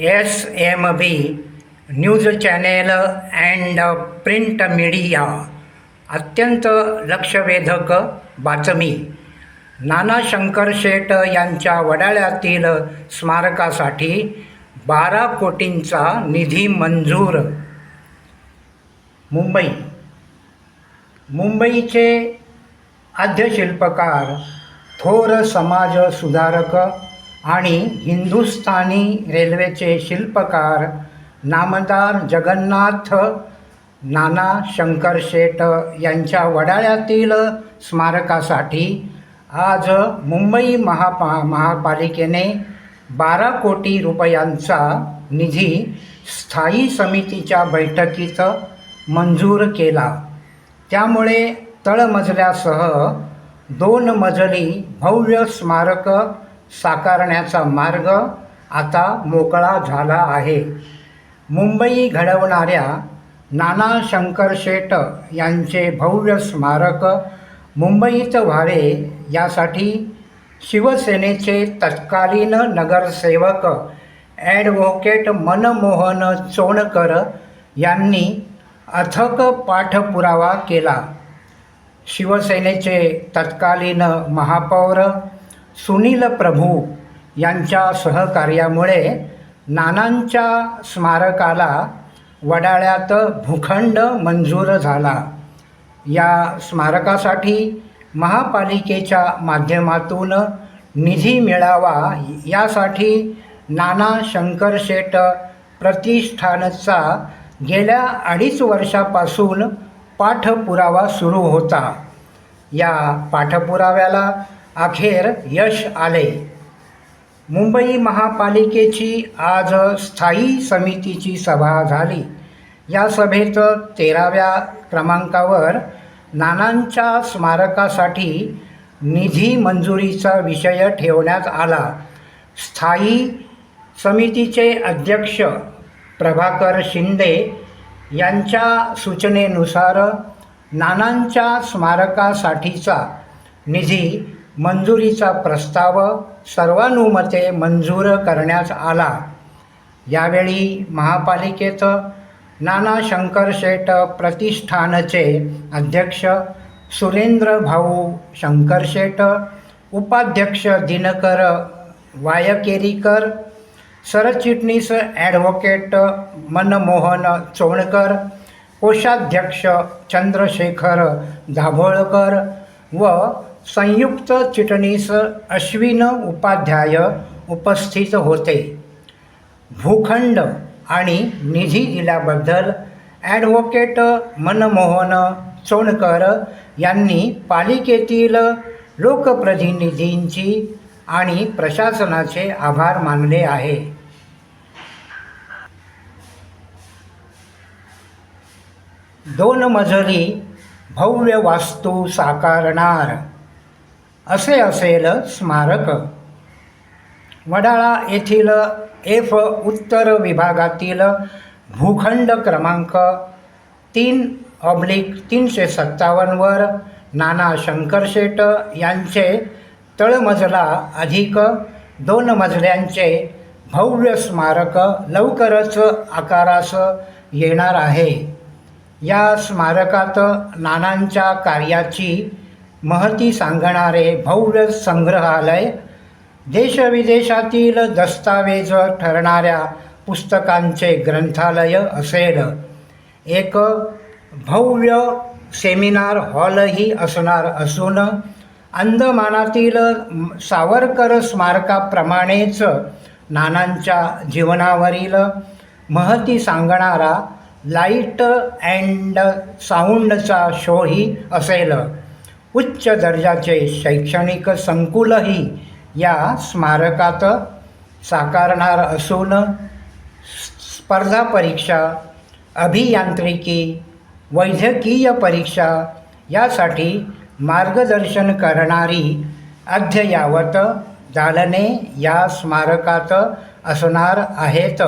SMB news channel and print media अत्यंत लक्षवेधक बातमी. नाना शंकरशेठ यांच्या वडाळ्यातील स्मारकासाठी 12 कोटींचा निधी मंजूर. मुंबईचे आद्यशिल्पकार, थोर समाज सुधारक आणि हिंदुस्थानी रेल्वेचे शिल्पकार नामदार जगन्नाथ नाना शंकरशेठ यांच्या वडाळ्यातील स्मारकासाठी आज मुंबई महापालिकेने 12 कोटी रुपयांचा निधी स्थायी समितीच्या बैठकीत मंजूर केला. त्यामुळे तळमजल्यासह 2 मजली भव्य स्मारक साकारण्याचा मार्ग आता मोकळा झाला आहे. मुंबई घडवणाऱ्या नाना शंकरशेठ यांचे भव्य स्मारक मुंबईत व्हावे यासाठी शिवसेनेचे तत्कालीन नगरसेवक ॲडव्होकेट मनमोहन चोणकर यांनी अथक पाठपुरावा केला. शिवसेनेचे तत्कालीन महापौर सुनील प्रभू यांच्या सहकार्यामुळे नानांच्या स्मारकाला वडाळ्यात भूखंड मंजूर झाला. या स्मारकासाठी महापालिकेच्या माध्यमातून निधी मिळावा यासाठी नाना शंकरशेठ प्रतिष्ठानचा गेल्या 2.5 वर्षापासून पाठपुरावा सुरू होता. या पाठपुराव्याला अखेर यश आले. मुंबई महापालिकेची आज स्थायी समितीची सभा झाली. या सभेत 13व्या क्रमांकावर नानांच्या स्मारकासाठी निधी मंजुरीचा विषय ठेवण्यात आला. स्थायी समितीचे अध्यक्ष प्रभाकर शिंदे यांच्या सूचनेनुसार नानांच्या स्मारकासाठीचा निधी मंजुरीचा प्रस्ताव सर्वानुमते मंजूर करण्यात आला. यावेळी महापालिकेत नाना शंकरशेठ प्रतिष्ठानचे अध्यक्ष सुरेंद्र भाऊ शंकरशेठ, उपाध्यक्ष दिनकर वायकेरीकर, सरचिटणीस ॲडव्होकेट मनमोहन चोणकर, कोषाध्यक्ष चंद्रशेखर दाभोळकर व संयुक्त चिटणीस अश्विन उपाध्याय उपस्थित होते. भूखंड आणि निधी दिल्याबद्दल ॲडव्होकेट मनमोहन चोणकर यांनी पालिकेतील लोकप्रतिनिधींची आणि प्रशासनाचे आभार मानले आहे. दोन मजली भव्य वास्तू साकारणार असे असेल स्मारक. वडाळा येथील F उत्तर विभागातील भूखंड क्रमांक 3/357 वर नाना शंकरशेठ यांचे तळमजला अधिक 2 मजल्यांचे भव्य स्मारक लवकरच आकारास येणार आहे. या स्मारकात नानांच्या कार्याची महती सांगणारे भव्य संग्रहालय, देशविदेशातील दस्तावेज ठरणाऱ्या पुस्तकांचे ग्रंथालय असेल. एक भव्य सेमिनार हॉलही असणार असून अंदमानातील सावरकर स्मारकाप्रमाणेच नानांच्या जीवनावरील महती सांगणारा लाईट अँड साऊंडचा शोही असेल. उच्च दर्जाचे शैक्षणिक संकुलही या स्मारकात साकारणार असून स्पर्धा परीक्षा, अभियांत्रिकी, वैद्यकीय परीक्षा यासाठी मार्गदर्शन करणारी अद्ययावत दालने या स्मारकात असणार आहेत.